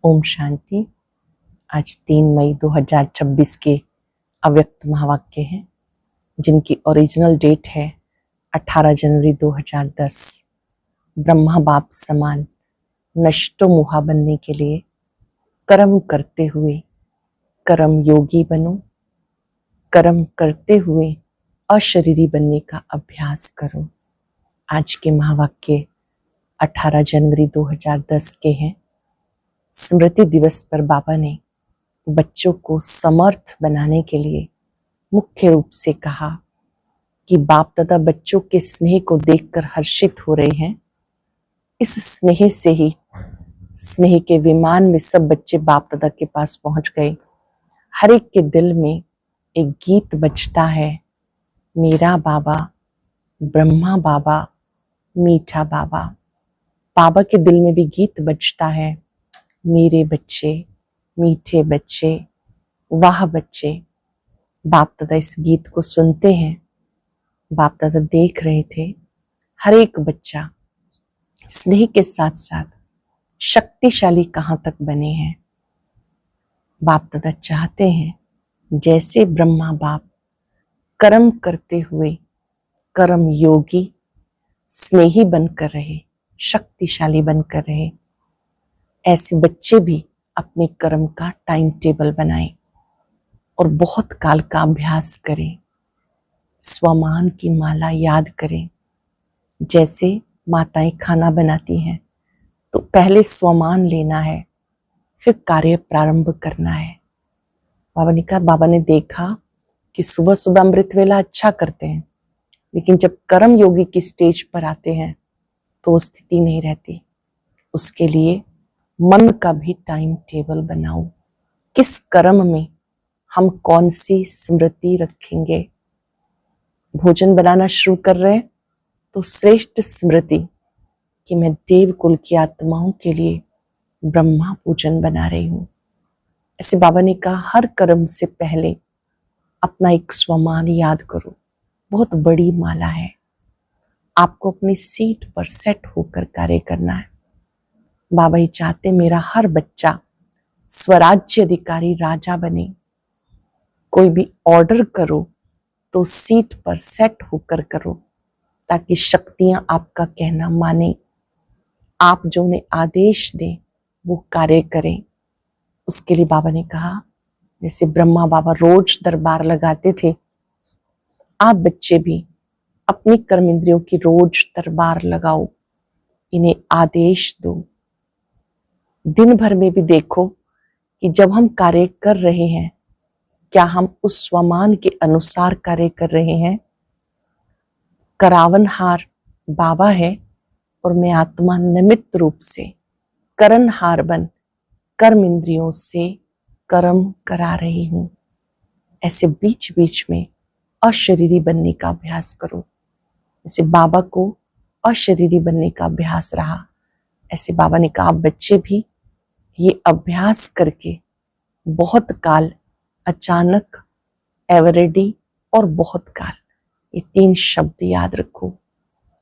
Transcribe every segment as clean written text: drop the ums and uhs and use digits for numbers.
ओम शांति। आज 3 मई 2026 के अव्यक्त महावाक्य हैं, जिनकी ओरिजिनल डेट है 18 जनवरी 2010। ब्रह्मा बाप समान नष्टो मुहा बनने के लिए कर्म करते हुए कर्म योगी बनो, कर्म करते हुए अशरीरी बनने का अभ्यास करो। आज के महावाक्य 18 जनवरी 2010 के हैं। स्मृति दिवस पर बाबा ने बच्चों को समर्थ बनाने के लिए मुख्य रूप से कहा कि बाप दादा बच्चों के स्नेह को देखकर हर्षित हो रहे हैं। इस स्नेह से ही स्नेह के विमान में सब बच्चे बाप दादा के पास पहुंच गए। हर एक के दिल में एक गीत बजता है, मेरा बाबा, ब्रह्मा बाबा, मीठा बाबा। बाबा के दिल में भी गीत बजता है, मेरे बच्चे, मीठे बच्चे, वाह बच्चे। बाप दादा इस गीत को सुनते हैं। बाप दादा देख रहे थे हर एक बच्चा स्नेह के साथ साथ शक्तिशाली कहाँ तक बने हैं। बाप दादा चाहते हैं जैसे ब्रह्मा बाप कर्म करते हुए कर्म योगी स्नेही बनकर रहे, शक्तिशाली बनकर रहे, ऐसे बच्चे भी अपने कर्म का टाइम टेबल बनाएं और बहुत काल का अभ्यास करें। स्वमान की माला याद करें। जैसे माताएं खाना बनाती हैं तो पहले स्वमान लेना है, फिर कार्य प्रारंभ करना है। बाबा ने कहा, बाबा ने देखा कि सुबह सुबह अमृत वेला अच्छा करते हैं, लेकिन जब कर्म योगी की स्टेज पर आते हैं तो वो स्थिति नहीं रहती। उसके लिए मन का भी टाइम टेबल बनाओ। किस कर्म में हम कौन सी स्मृति रखेंगे। भोजन बनाना शुरू कर रहे हैं तो श्रेष्ठ स्मृति कि मैं देव कुल की आत्माओं के लिए ब्रह्मा पूजन बना रही हूं। ऐसे बाबा ने कहा, हर कर्म से पहले अपना एक स्वमान याद करो। बहुत बड़ी माला है, आपको अपनी सीट पर सेट होकर कार्य करना है। बाबा ही चाहते मेरा हर बच्चा स्वराज्य अधिकारी राजा बने। कोई भी ऑर्डर करो तो सीट पर सेट होकर करो, ताकि शक्तियां आपका कहना माने। आप जो उन्हें आदेश दें वो कार्य करें। उसके लिए बाबा ने कहा, जैसे ब्रह्मा बाबा रोज दरबार लगाते थे, आप बच्चे भी अपनी कर्म इंद्रियों की रोज दरबार लगाओ, इन्हें आदेश दो। दिन भर में भी देखो कि जब हम कार्य कर रहे हैं, क्या हम उस स्वमान के अनुसार कार्य कर रहे हैं। करावनहार बाबा है और मैं आत्मा निमित्त रूप से करनहार बन कर्म इंद्रियों से कर्म करा रही हूं। ऐसे बीच बीच में अशरीरी बनने का अभ्यास करो। ऐसे बाबा को अशरीरी बनने का अभ्यास रहा। ऐसे बाबा ने कहा, आप बच्चे भी ये अभ्यास करके बहुत काल, अचानक, एवरेडी और बहुत काल, ये 3 शब्द याद रखो।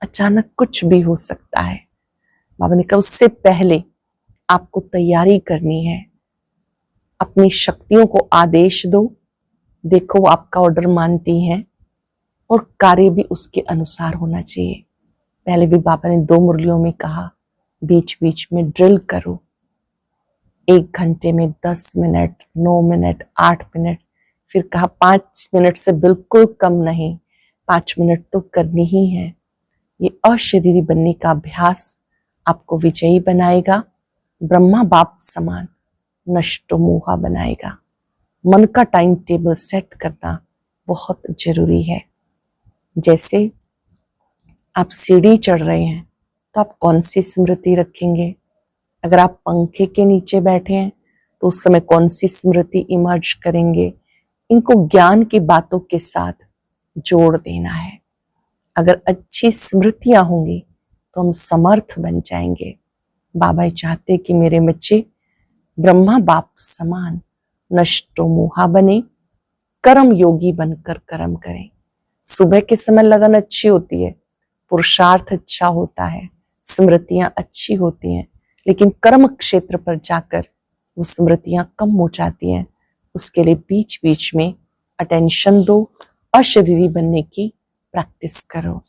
अचानक कुछ भी हो सकता है। बाबा ने कहा, उससे पहले आपको तैयारी करनी है। अपनी शक्तियों को आदेश दो, देखो वो आपका ऑर्डर मानती हैं और कार्य भी उसके अनुसार होना चाहिए। पहले भी बाबा ने 2 मुरलियों में कहा, बीच बीच में ड्रिल करो। 1 घंटे में 10 मिनट, 9 मिनट, 8 मिनट, फिर कहा 5 मिनट से बिल्कुल कम नहीं, 5 मिनट तो करनी ही है। ये अशरीरी बनने का अभ्यास आपको विजयी बनाएगा, ब्रह्मा बाप समान नष्टो मोहा बनाएगा। मन का टाइम टेबल सेट करना बहुत जरूरी है। जैसे आप सीढ़ी चढ़ रहे हैं तो आप कौन सी स्मृति रखेंगे। अगर आप पंखे के नीचे बैठे हैं तो उस समय कौन सी स्मृति इमर्ज करेंगे। इनको ज्ञान की बातों के साथ जोड़ देना है। अगर अच्छी स्मृतियां होंगी तो हम समर्थ बन जाएंगे। बाबा चाहते कि मेरे बच्चे ब्रह्मा बाप समान नष्टो मोहा बने, कर्म योगी बनकर कर्म करें। सुबह के समय लगन अच्छी होती है, पुरुषार्थ अच्छा होता है, स्मृतियां अच्छी होती हैं, लेकिन कर्म क्षेत्र पर जाकर वो स्मृतियां कम हो जाती हैं। उसके लिए बीच बीच में अटेंशन दो, अशरीरी बनने की प्रैक्टिस करो।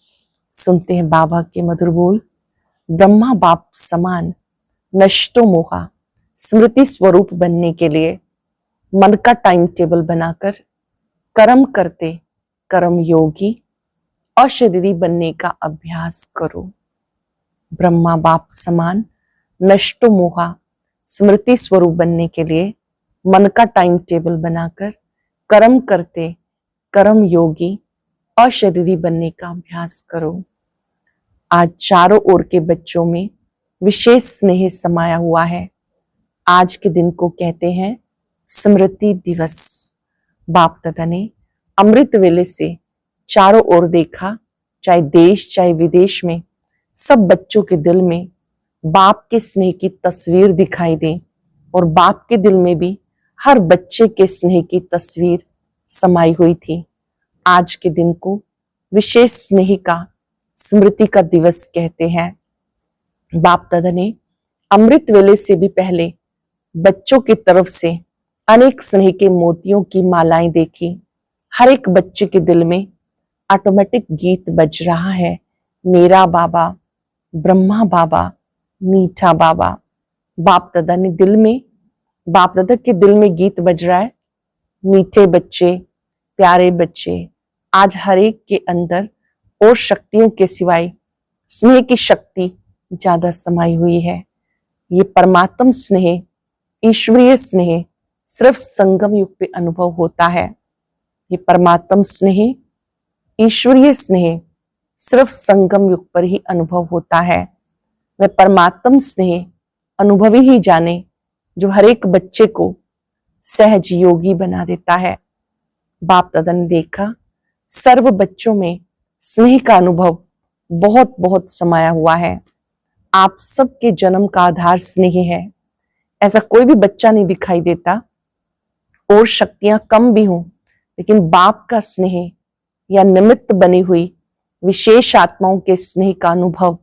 सुनते हैं बाबा के मधुर बोल। ब्रह्मा बाप समान नष्टो मोहा, स्मृति स्वरूप बनने के लिए मन का टाइम टेबल बनाकर कर्म करते कर्म योगी अशरीरी बनने का अभ्यास करो। ब्रह्मा बाप समान नष्टो मोहा, स्मृति स्वरूप बनने के लिए मन का टाइम टेबल बनाकर कर्म करते कर्म योगी अशरीरी बनने का अभ्यास करो। आज चारों ओर के बच्चों में विशेष स्नेह समाया हुआ है। आज के दिन को कहते हैं स्मृति दिवस। बाप दादा ने अमृत वेले से चारों ओर देखा, चाहे देश चाहे विदेश में सब बच्चों के दिल में बाप के स्नेह की तस्वीर दिखाई दे, और बाप के दिल में भी हर बच्चे के स्नेह की तस्वीर समाई हुई थी। आज के दिन को विशेष स्नेह का स्मृति का दिवस कहते हैं। बाप दादा ने अमृत वेले से भी पहले बच्चों की तरफ से अनेक स्नेह के मोतियों की मालाएं देखी। हर एक बच्चे के दिल में ऑटोमेटिक गीत बज रहा है, मेरा बाबा, ब्रह्मा बाबा, मीठा बाबा। बाप दादा ने बाप दादा के दिल में गीत बज रहा है, मीठे बच्चे, प्यारे बच्चे। आज हर एक के अंदर और शक्तियों के सिवाय स्नेह की शक्ति ज्यादा समाई हुई है। ये परमात्म स्नेह, ईश्वरीय स्नेह सिर्फ संगम युग पे अनुभव होता है। ये परमात्म स्नेह, ईश्वरीय स्नेह सिर्फ संगम युग पर ही अनुभव होता है। वह परमात्म स्नेह अनुभवी ही जाने जो हर एक बच्चे को सहज योगी बना देता है। बाप दादा ने देखा सर्व बच्चों में स्नेह का अनुभव बहुत बहुत समाया हुआ है। आप सबके जन्म का आधार स्नेह है। ऐसा कोई भी बच्चा नहीं दिखाई देता, और शक्तियां कम भी हों, लेकिन बाप का स्नेह या निमित्त बनी हुई विशेष आत्माओं के स्नेह का अनुभव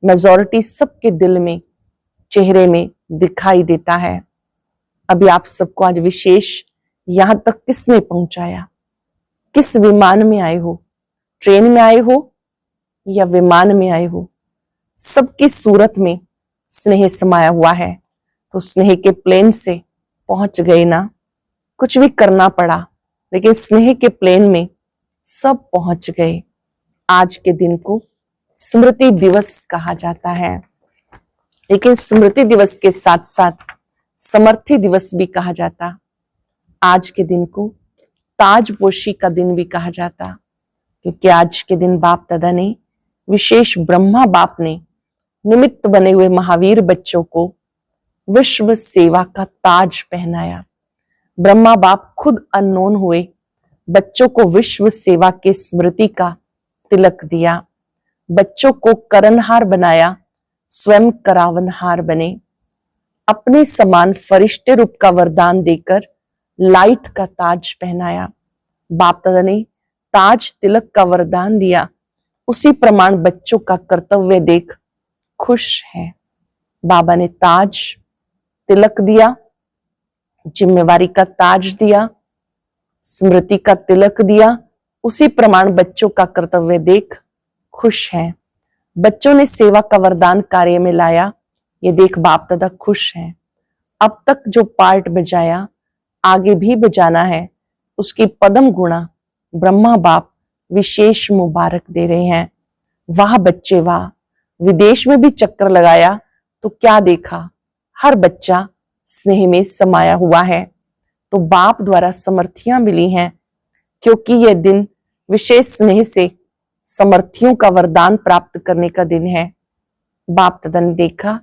मेजॉरिटी सबके दिल में, चेहरे में दिखाई देता है। अभी आप सबको आज विशेष यहां तक किसने पहुंचाया? किस विमान में आए हो? ट्रेन में आए हो या विमान में आए हो? सबकी सूरत में स्नेह समाया हुआ है। तो स्नेह के प्लेन से पहुंच गए ना, कुछ भी करना पड़ा, लेकिन स्नेह के प्लेन में सब पहुंच गए। आज के दिन को स्मृति दिवस कहा जाता है, लेकिन स्मृति दिवस के साथ साथ समर्थी दिवस भी कहा जाता। आज के दिन को ताजपोशी का दिन भी कहा जाता, क्योंकि आज के दिन बाप दादा ने विशेष ब्रह्मा बाप ने निमित्त बने हुए महावीर बच्चों को विश्व सेवा का ताज पहनाया। ब्रह्मा बाप खुद अननोन हुए, बच्चों को विश्व सेवा के स्मृति का तिलक दिया, बच्चों को करनहार बनाया, स्वयं करावनहार बने। अपने समान फरिश्ते रूप का वरदान देकर लाइट का ताज पहनाया। बाप दादा ने ताज तिलक का वरदान दिया, उसी प्रमाण बच्चों का कर्तव्य देख खुश है। बाबा ने ताज तिलक दिया, जिम्मेवारी का ताज दिया, स्मृति का तिलक दिया, उसी प्रमाण बच्चों का कर्तव्य देख खुश है। बच्चों ने सेवा का वरदान कार्य में लाया, ये देख बाप दादा खुश हैं। अब तक जो पार्ट बजाया आगे भी बजाना है, उसकी पदम गुणा ब्रह्मा बाप विशेष मुबारक दे रहे हैं। वाह बच्चे वाह। विदेश में भी चक्कर लगाया तो क्या देखा, हर बच्चा स्नेह में समाया हुआ है। तो बाप द्वारा समर्थियां मिली हैं, क्योंकि यह दिन विशेष स्नेह से समर्थियों का वरदान प्राप्त करने का दिन है। बाप दादा ने देखा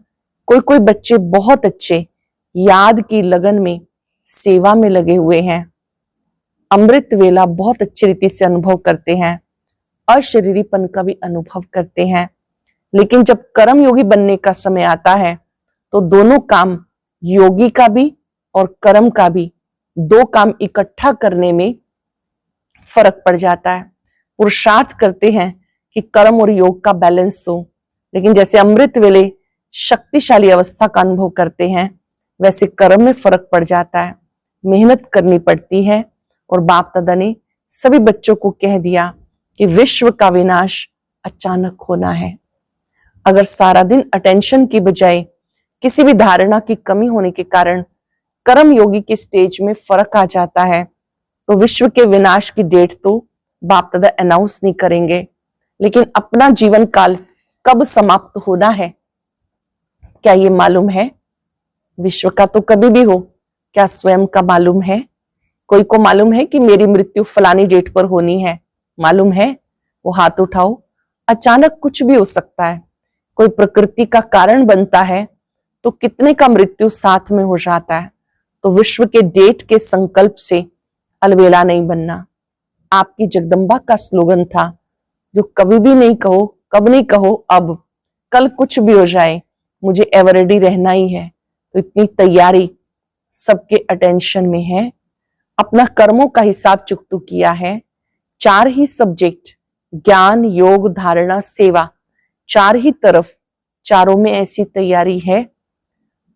कोई कोई बच्चे बहुत अच्छे याद की लगन में सेवा में लगे हुए हैं, अमृत वेला बहुत अच्छी रीति से अनुभव करते हैं, अशरीरीपन का भी अनुभव करते हैं। लेकिन जब कर्म योगी बनने का समय आता है तो दोनों काम, योगी का भी और कर्म का भी, दो काम इकट्ठा करने में फर्क पड़ जाता है। पुरुषार्थ करते हैं कि कर्म और योग का बैलेंस हो, लेकिन जैसे अमृत वेले शक्तिशाली अवस्था का अनुभव करते हैं, वैसे कर्म में फर्क पड़ जाता है, मेहनत करनी पड़ती है। और बाप दादा ने सभी बच्चों को कह दिया कि विश्व का विनाश अचानक होना है। अगर सारा दिन अटेंशन की बजाय किसी भी धारणा की कमी होने के कारण कर्म योगी के स्टेज में फर्क आ जाता है, तो विश्व के विनाश की डेट तो बाप दादा अनाउंस नहीं करेंगे, लेकिन अपना जीवन काल कब समाप्त होना है क्या ये मालूम है? विश्व का तो कभी भी हो, क्या स्वयं का मालूम है? कोई को मालूम है कि मेरी मृत्यु फलानी डेट पर होनी है? मालूम है? वो हाथ उठाओ। अचानक कुछ भी हो सकता है। कोई प्रकृति का कारण बनता है तो कितने का मृत्यु साथ में हो जाता है। तो विश्व के डेट के संकल्प से अलबेला नहीं बनना। आपकी जगदम्बा का स्लोगन था, जो कभी भी नहीं कहो, कब नहीं कहो, अब कल कुछ भी हो जाए मुझे एवर रेडी रहना ही है। तो इतनी तैयारी सबके अटेंशन में है। अपना कर्मों का हिसाब चुकतू किया है। 4 ही सब्जेक्ट, ज्ञान, योग, धारणा, सेवा, 4 ही तरफ, चारों में ऐसी तैयारी है।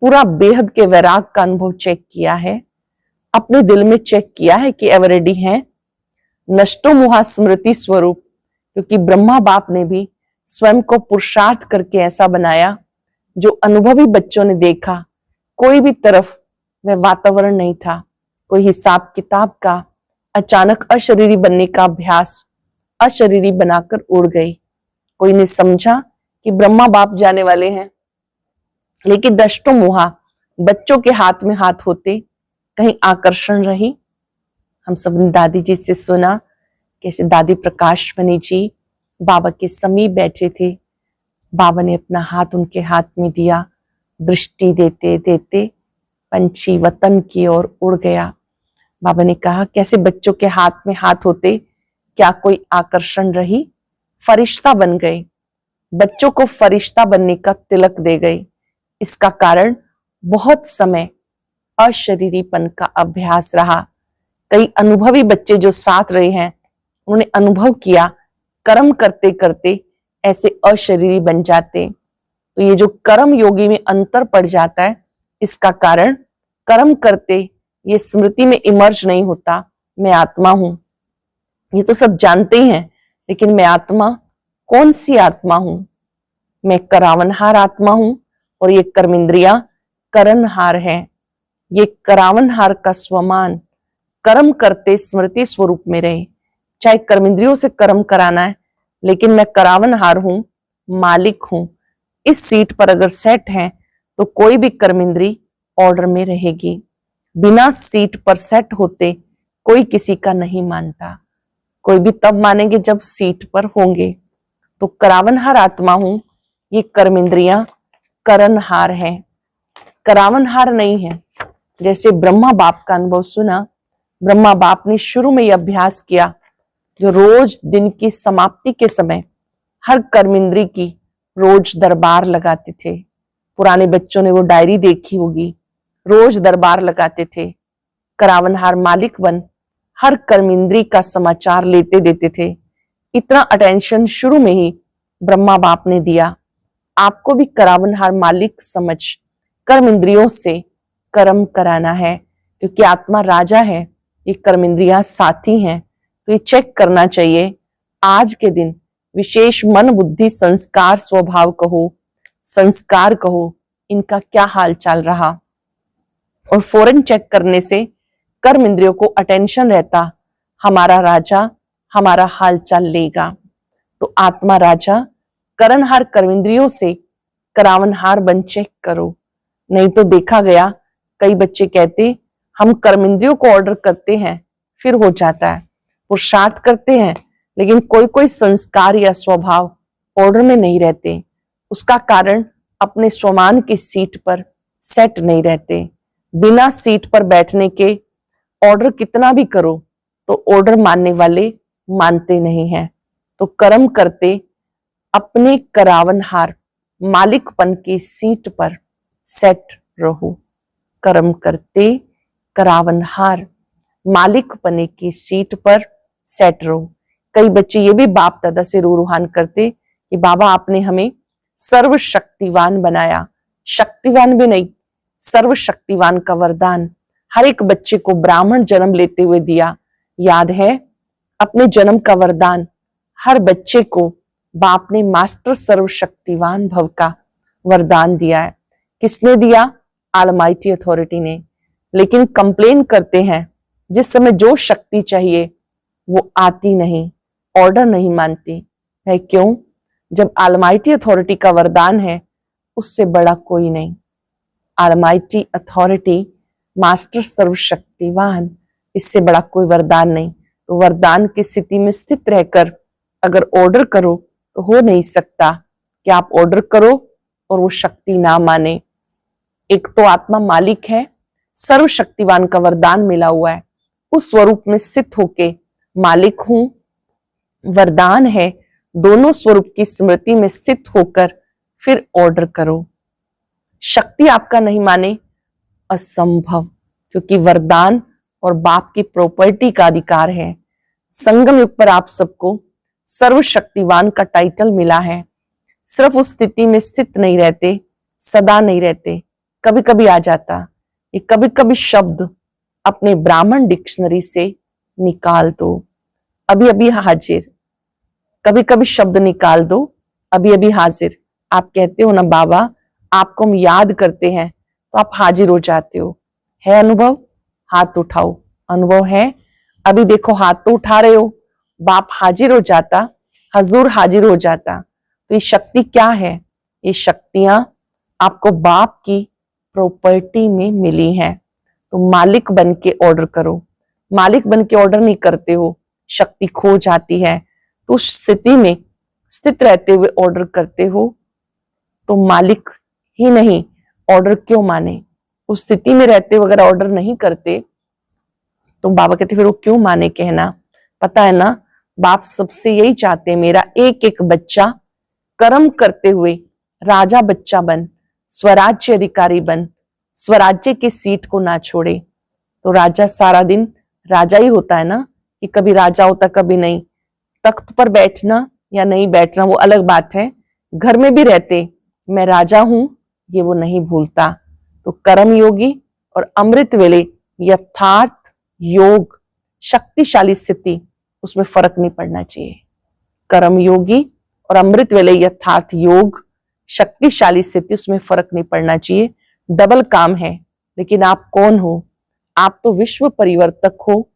पूरा बेहद के वैराग का अनुभव चेक किया है। अपने दिल में चेक किया है कि एवर रेडी हैं। नष्टो मुहा स्मृति स्वरूप, क्योंकि ब्रह्मा बाप ने भी स्वयं को पुरुषार्थ करके ऐसा बनाया। जो अनुभवी बच्चों ने देखा, कोई भी तरफ वह वातावरण नहीं था, कोई हिसाब किताब का। अचानक अशरीरी बनने का अभ्यास अशरीरी बनाकर उड़ गई। कोई ने समझा कि ब्रह्मा बाप जाने वाले हैं, लेकिन दष्टो मुहा बच्चों के हाथ में हाथ होते कहीं आकर्षण रही। हम सब ने दादी जी से सुना कैसे दादी प्रकाश मणि जी बाबा के समीप बैठे थे। बाबा ने अपना हाथ उनके हाथ में दिया। दृष्टि देते देते पंछी वतन की ओर उड़ गया। बाबा ने कहा, कैसे बच्चों के हाथ में हाथ होते क्या कोई आकर्षण रही? फरिश्ता बन गए। बच्चों को फरिश्ता बनने का तिलक दे गए। इसका कारण बहुत समय अशरीरीपन का अभ्यास रहा। कई अनुभवी बच्चे जो साथ रहे हैं, उन्होंने अनुभव किया कर्म करते करते ऐसे अशरीरी बन जाते। तो ये जो कर्म योगी में अंतर पड़ जाता है, इसका कारण कर्म करते ये स्मृति में इमर्ज नहीं होता, मैं आत्मा हूं। ये तो सब जानते ही हैं, लेकिन मैं आत्मा कौन सी आत्मा हूं? मैं करावनहार आत्मा हूं और ये कर्मेंद्रिया करणहार है। ये करावनहार का स्वमान कर्म करते स्मृति स्वरूप में रहे। चाहे कर्मेंद्रियों से कर्म कराना है, लेकिन मैं करावनहार हूं, मालिक हूं। इस सीट पर अगर सेट है तो कोई भी कर्मेंद्री ऑर्डर में रहेगी। बिना सीट पर सेट होते कोई किसी का नहीं मानता। कोई भी तब मानेंगे जब सीट पर होंगे। तो करावनहार आत्मा हूं, ये कर्मेंद्रियां करणहार है, करावनहार नहीं है। जैसे ब्रह्मा बाप का अनुभव सुना, ब्रह्मा बाप ने शुरू में यह अभ्यास किया, जो रोज दिन की समाप्ति के समय हर कर्मेंद्री की रोज दरबार लगाते थे। पुराने बच्चों ने वो डायरी देखी होगी, रोज दरबार लगाते थे। करावनहार मालिक बन हर कर्मेंद्री का समाचार लेते देते थे। इतना अटेंशन शुरू में ही ब्रह्मा बाप ने दिया। आपको भी करावनहार मालिक समझ कर्मेंद्रियों से कर्म कराना है, क्योंकि आत्मा राजा है, ये कर्मेंद्रियां साथी हैं। तो ये चेक करना चाहिए आज के दिन विशेष मन बुद्धि संस्कार स्वभाव कहो, संस्कार कहो, इनका क्या हाल चाल रहा। और फौरन चेक करने से कर्म इंद्रियों को अटेंशन रहता, हमारा राजा हमारा हाल चाल लेगा। तो आत्मा राजा करणहार कर्मेंद्रियों से करावनहार बन चेक करो। नहीं तो देखा गया कई बच्चे कहते हम कर्मेंद्रियों को ऑर्डर करते हैं, फिर हो जाता है। पुरुषार्थ करते हैं, लेकिन कोई कोई संस्कार या स्वभाव ऑर्डर में नहीं रहते। उसका कारण अपने स्वमान की सीट पर सेट नहीं रहते। बिना सीट पर बैठने के ऑर्डर कितना भी करो तो ऑर्डर मानने वाले मानते नहीं हैं। तो कर्म करते अपने करावनहार मालिकपन की सीट पर सेट रहो। कर्म करते करावनहार मालिकपने की सीट पर सेट रहो। कई बच्चे ये भी बाप दादा से रूहान करते कि बाबा आपने हमें सर्वशक्तिवान बनाया। शक्तिवान भी नहीं, सर्वशक्तिवान का वरदान हर एक बच्चे को ब्राह्मण जन्म लेते हुए दिया। याद है, अपने जन्म का वरदान हर बच्चे को बाप ने मास्टर सर्वशक्तिवान भव का वरदान दिया है। किसने दिया? ऑलमाइटी अथॉरिटी ने। लेकिन कंप्लेन करते हैं, जिस समय जो शक्ति चाहिए वो आती नहीं, ऑर्डर नहीं मानती है। क्यों? जब ऑलमाइटी अथॉरिटी का वरदान है, उससे बड़ा कोई नहीं। ऑलमाइटी अथॉरिटी, मास्टर सर्वशक्तिवान, इससे बड़ा कोई वरदान नहीं। तो वरदान की स्थिति में स्थित रहकर अगर ऑर्डर करो तो हो नहीं सकता कि आप ऑर्डर करो और वो शक्ति ना माने। एक तो आत्मा मालिक है, सर्वशक्तिवान का वरदान मिला हुआ है, उस स्वरूप में स्थित होके मालिक हूं, वरदान है, दोनों स्वरूप की स्मृति में स्थित होकर फिर ऑर्डर करो। शक्ति आपका नहीं माने, असंभव, क्योंकि वरदान और बाप की प्रॉपर्टी का अधिकार है। संगम युग पर आप सबको सर्वशक्तिवान का टाइटल मिला है। सिर्फ उस स्थिति में स्थित नहीं रहते, सदा नहीं रहते, कभी कभी आ जाता। ये कभी कभी शब्द अपने ब्राह्मण डिक्शनरी से निकाल दो, अभी अभी हाजिर। कभी कभी शब्द निकाल दो, अभी अभी हाजिर। आप कहते हो ना बाबा आपको हम याद करते हैं, तो आप हाजिर हो जाते हो। है अनुभव? हाथ उठाओ। अनुभव है? अभी देखो हाथ तो उठा रहे हो। बाप हाजिर हो जाता, हजूर हाजिर हो जाता। तो ये शक्ति क्या है? ये शक्तियां आपको बाप की प्रॉपर्टी में मिली हैं। तो मालिक बन के ऑर्डर करो। मालिक बन के ऑर्डर नहीं करते हो, शक्ति खो जाती है। तो उस स्थिति में स्थित रहते हुए ऑर्डर करते हो तो मालिक ही नहीं, ऑर्डर क्यों माने? उस स्थिति में रहते हुए अगर ऑर्डर नहीं करते तो बाबा कहते फिर वो क्यों माने कहना? पता है ना, बाप सबसे यही चाहते हैं, मेरा एक एक बच्चा कर्म करते हुए राजा बच्चा बन, स्वराज्य अधिकारी बन, स्वराज्य की सीट को ना छोड़े। तो राजा सारा दिन राजा ही होता है ना, कि कभी राजा होता कभी नहीं। तख्त पर बैठना या नहीं बैठना वो अलग बात है, घर में भी रहते मैं राजा हूं ये वो नहीं भूलता। तो कर्म योगी और अमृत वेले यथार्थ योग, शक्तिशाली स्थिति, उसमें फर्क नहीं पड़ना चाहिए। कर्म योगी और अमृत वेले यथार्थ योग, शक्तिशाली स्थिति, उसमें फर्क नहीं पड़ना चाहिए। डबल काम है। लेकिन आप कौन हो? आप तो विश्व परिवर्तक हो,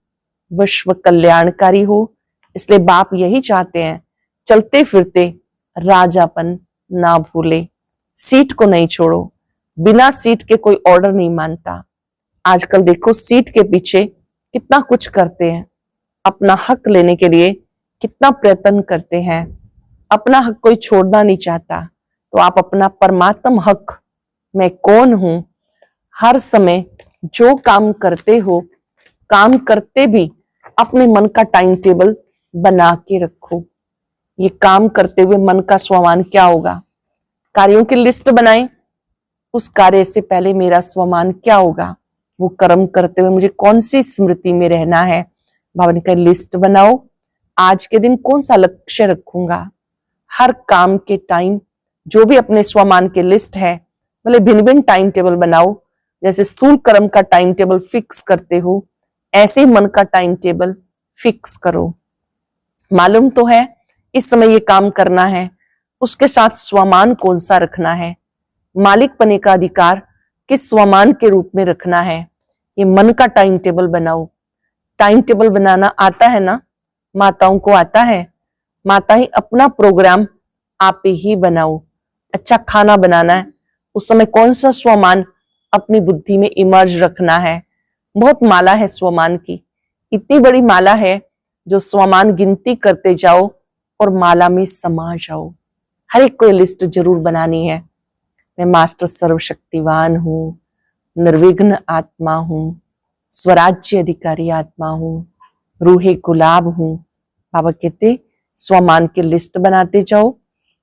विश्व कल्याणकारी हो। इसलिए बाप यही चाहते हैं, चलते फिरते राजापन ना भूले, सीट को नहीं छोड़ो। बिना सीट के कोई ऑर्डर नहीं मानता। आजकल देखो सीट के पीछे कितना कुछ करते हैं, अपना हक लेने के लिए कितना प्रयत्न करते हैं। अपना हक कोई छोड़ना नहीं चाहता। तो आप अपना परमात्म हक, मैं कौन हूं, हर समय जो काम करते हो, काम करते भी अपने मन का टाइम टेबल बना के रखो। ये काम करते हुए मन का स्वमान क्या होगा? कार्यों की लिस्ट बनाएं, उस कार्य से पहले मेरा स्वमान क्या होगा? वो कर्म करते हुए मुझे कौन सी स्मृति में रहना है? बाबा ने कहा लिस्ट बनाओ, आज के दिन कौन सा लक्ष्य रखूंगा। हर काम के टाइम जो भी अपने स्वमान के लिस्ट है, मतलब भिन्न भिन्न टाइम टेबल बनाओ। जैसे स्थूल कर्म का टाइम टेबल फिक्स करते हो, ऐसे ही मन का टाइम टेबल फिक्स करो। मालूम तो है इस समय ये काम करना है, उसके साथ स्वमान कौन सा रखना है, मालिक बने का अधिकार किस स्वमान के रूप में रखना है। ये मन का टाइम टेबल बनाओ। टाइम टेबल बनाना आता है ना, माताओं को आता है। माता ही अपना प्रोग्राम आप ही बनाओ। अच्छा खाना बनाना है, उस समय कौन सा स्वमान अपनी बुद्धि में इमर्ज रखना है। बहुत माला है स्वमान की, इतनी बड़ी माला है जो स्वमान गिनती करते जाओ और माला में समा जाओ। हर एक को लिस्ट जरूर बनानी है। मैं मास्टर सर्वशक्तिवान हूँ, निर्विघ्न आत्मा हूँ, स्वराज्य अधिकारी आत्मा हूँ, रूहे गुलाब हूँ। बाबा कहते स्वमान की लिस्ट बनाते जाओ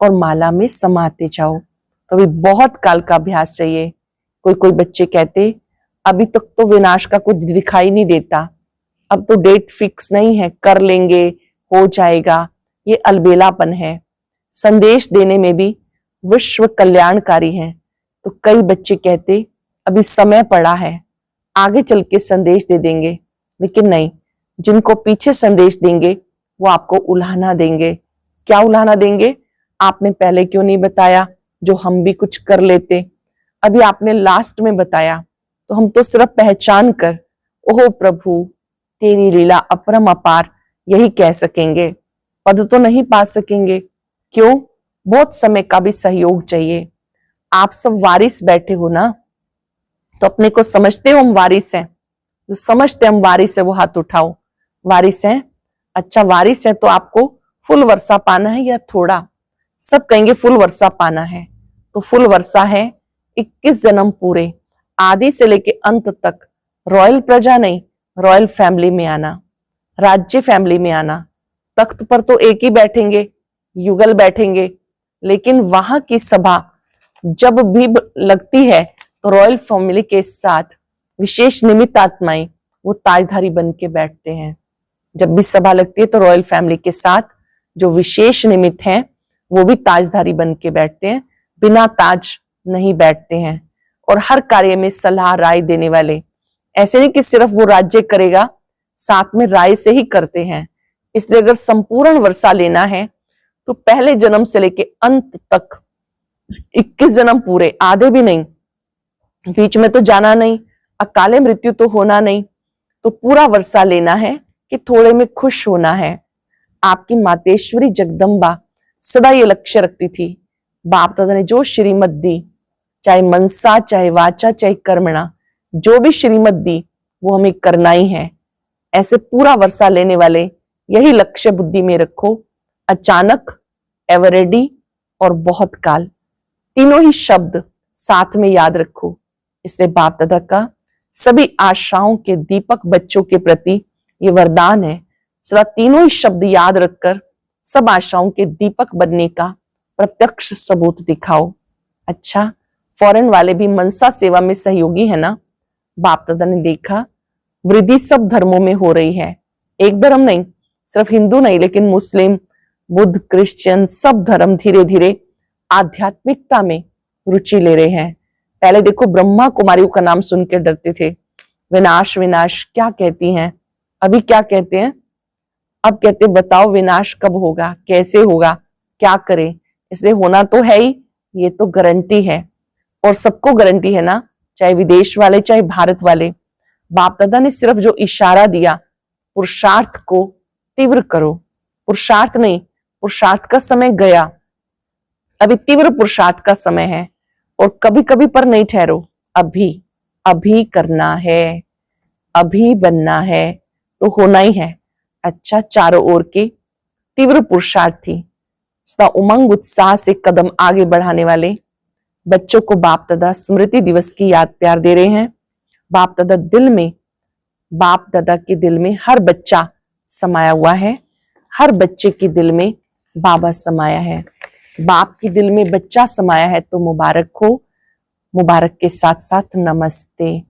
और माला में समाते जाओ। तो अभी बहुत काल का अभ्यास चाहिए। कोई कोई बच्चे कहते अभी तक तो विनाश का कुछ दिखाई नहीं देता, अब तो डेट फिक्स नहीं है, कर लेंगे, हो जाएगा। ये अलबेलापन है। संदेश देने में भी विश्व कल्याणकारी है। तो कई बच्चे कहते अभी समय पड़ा है, आगे चल के संदेश दे देंगे, लेकिन नहीं, जिनको पीछे संदेश देंगे वो आपको उल्हाना देंगे। क्या उल्हाना देंगे? आपने पहले क्यों नहीं बताया, जो हम भी कुछ कर लेते। अभी आपने लास्ट में बताया तो हम तो सिर्फ पहचान कर ओह प्रभु तेरी लीला अपरम अपार यही कह सकेंगे, पद तो नहीं पा सकेंगे। क्यों? बहुत समय का भी सहयोग चाहिए। आप सब वारिस बैठे हो ना, तो अपने को समझते हो हम वारिस हैं? जो समझते हम वारिस है वो हाथ उठाओ। वारिस हैं? अच्छा, वारिस है तो आपको फुल वर्षा पाना है या थोड़ा? सब कहेंगे फुल वर्षा पाना है। तो फुल वर्षा है 21 जन्म पूरे, आदि से लेके अंत तक रॉयल प्रजा नहीं, रॉयल फैमिली में आना, राज्य फैमिली में आना। तख्त पर तो एक ही बैठेंगे, युगल बैठेंगे, लेकिन वहां की सभा जब भी लगती है तो रॉयल फैमिली के साथ विशेष निमित्त आत्माएं वो ताजधारी बन के बैठते हैं। जब भी सभा लगती है तो रॉयल फैमिली के साथ जो विशेष निमित्त हैं वो भी ताजधारी बन के बैठते हैं, बिना ताज नहीं बैठते हैं। और हर कार्य में सलाह राय देने वाले, ऐसे नहीं कि सिर्फ वो राज्य करेगा, साथ में राय से ही करते हैं। इसलिए अगर संपूर्ण वर्षा लेना है तो पहले जन्म से लेके अंत तक 21 जन्म पूरे, आधे भी नहीं, बीच में तो जाना नहीं, अकाले मृत्यु तो होना नहीं, तो पूरा वर्षा लेना है कि थोड़े में खुश होना है। आपकी मातेश्वरी जगदम्बा सदा ये लक्ष्य रखती थी। बाप दादा ने जो श्रीमत दी, चाहे मनसा चाहे वाचा चाहे कर्मणा, जो भी श्रीमत दी वो हमें करना ही है। ऐसे पूरा वर्षा लेने वाले यही लक्ष्य बुद्धि में रखो। अचानक, एवरेडी और बहुत काल, तीनों ही शब्द साथ में याद रखो। इसलिए बाप दादा का सभी आशाओं के दीपक बच्चों के प्रति ये वरदान है, सदा तीनों ही शब्द याद रखकर सब आशाओं के दीपक बनने का प्रत्यक्ष सबूत दिखाओ। अच्छा, फॉरेन वाले भी मनसा सेवा में सहयोगी है ना? बाप दादा ने देखा वृद्धि सब धर्मों में हो रही है, एक धर्म नहीं, सिर्फ हिंदू नहीं, लेकिन मुस्लिम, बुद्ध, क्रिश्चियन, सब धर्म धीरे धीरे आध्यात्मिकता में रुचि ले रहे हैं। पहले देखो ब्रह्मा कुमारियों का नाम सुन के डरते थे, विनाश विनाश क्या कहती हैं, अभी क्या कहते हैं? अब कहते बताओ विनाश कब होगा, कैसे होगा, क्या करें? इसलिए होना तो है ही, ये तो गारंटी है, और सबको गारंटी है ना, चाहे विदेश वाले चाहे भारत वाले। बाप दादा ने सिर्फ जो इशारा दिया, पुरुषार्थ को तीव्र करो। पुरुषार्थ नहीं, पुरुषार्थ का समय गया, अभी तीव्र पुरुषार्थ का समय है। और कभी कभी पर नहीं ठहरो, अभी अभी करना है, अभी बनना है तो होना ही है। अच्छा, चारों ओर के तीव्र पुरुषार्थी, सदा उमंग उत्साह से कदम आगे बढ़ाने वाले बच्चों को बाप दादा स्मृति दिवस की याद प्यार दे रहे हैं। बाप दादा दिल में, बाप दादा के दिल में हर बच्चा समाया हुआ है, हर बच्चे के दिल में बाबा समाया है। बाप के दिल में बच्चा समाया है तो मुबारक हो। मुबारक के साथ साथ नमस्ते।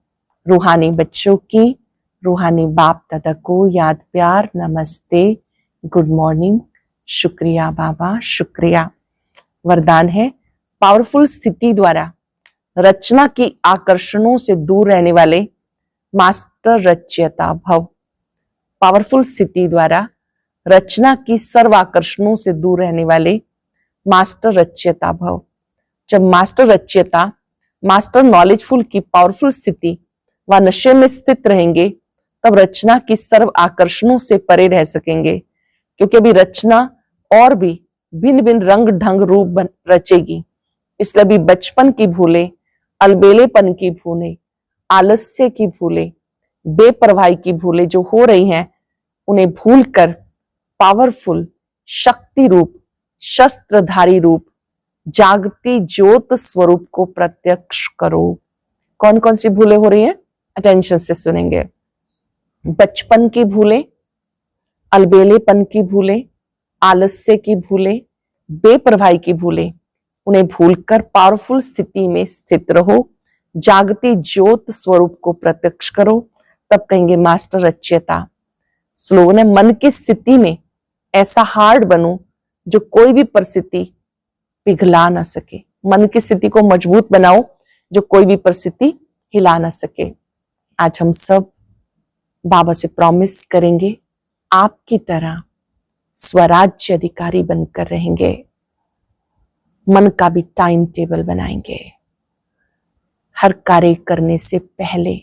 रूहानी बच्चों की रूहानी बाप दादा को याद प्यार नमस्ते, गुड मॉर्निंग, शुक्रिया बाबा, शुक्रिया। वरदान है पावरफुल स्थिति द्वारा रचना की आकर्षणों से दूर रहने वाले मास्टर रचयिता भव। पावरफुल स्थिति द्वारा रचना की सर्व आकर्षणों से दूर रहने वाले मास्टर रचयिता भव। जब मास्टर रचयिता, मास्टर नॉलेजफुल की पावरफुल स्थिति व नशे में स्थित रहेंगे, तब रचना की सर्व आकर्षणों से परे रह सकेंगे। क्योंकि अभी रचना और भी भिन्न भिन्न रंग ढंग रूप रचेगी। इसलिए अभी बचपन की भूले, अलबेलेपन की भूले, आलस्य की भूले, बेपरवाही की भूले जो हो रही हैं, उन्हें भूलकर पावरफुल शक्ति रूप, शस्त्रधारी रूप, जागती ज्योत स्वरूप को प्रत्यक्ष करो। कौन कौन सी भूले हो रही हैं? अटेंशन से सुनेंगे। बचपन की भूले, अलबेलेपन की भूले, आलस्य की भूले, बेपरवाही की भूले, उन्हें भूलकर पावरफुल स्थिति में स्थित रहो, जागती ज्योत स्वरूप को प्रत्यक्ष करो, तब कहेंगे मास्टर रचयिता। स्लोगन है मन की स्थिति में ऐसा हार्ड बनो जो कोई भी परिस्थिति पिघला ना सके। मन की स्थिति को मजबूत बनाओ जो कोई भी परिस्थिति हिला न सके। आज हम सब बाबा से प्रॉमिस करेंगे आपकी तरह स्वराज्य अधिकारी बनकर रहेंगे। मन का भी टाइम टेबल बनाएंगे। हर कार्य करने से पहले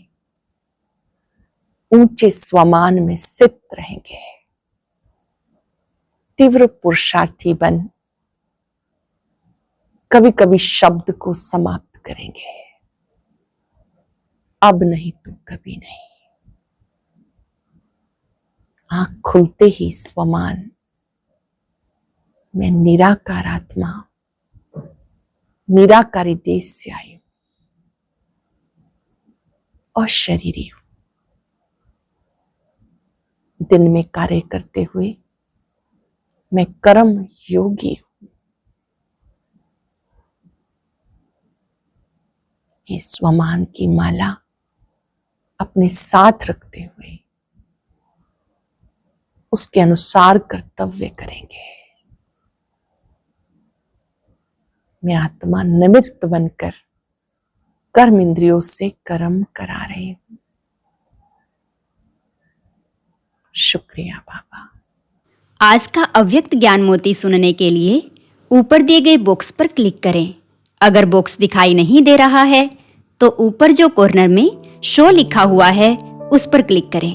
ऊंचे स्वमान में स्थित रहेंगे। तीव्र पुरुषार्थी बन कभी कभी शब्द को समाप्त करेंगे। अब नहीं तो कभी नहीं। आंख खुलते ही स्वमान मैं निराकार आत्मा निराकारी देश से आई हूं और शरीरी हूं। दिन में कार्य करते हुए मैं कर्म योगी हूं। ये स्वमान की माला अपने साथ रखते हुए उसके अनुसार कर्तव्य करेंगे। मैं आत्मा निमित्त बनकर कर्म इंद्रियों से कर्म करा रही हूं। शुक्रिया बाबा। आज का अव्यक्त ज्ञान मोती सुनने के लिए ऊपर दिए गए बॉक्स पर क्लिक करें। अगर बॉक्स दिखाई नहीं दे रहा है तो ऊपर जो कॉर्नर में शो लिखा हुआ है उस पर क्लिक करें।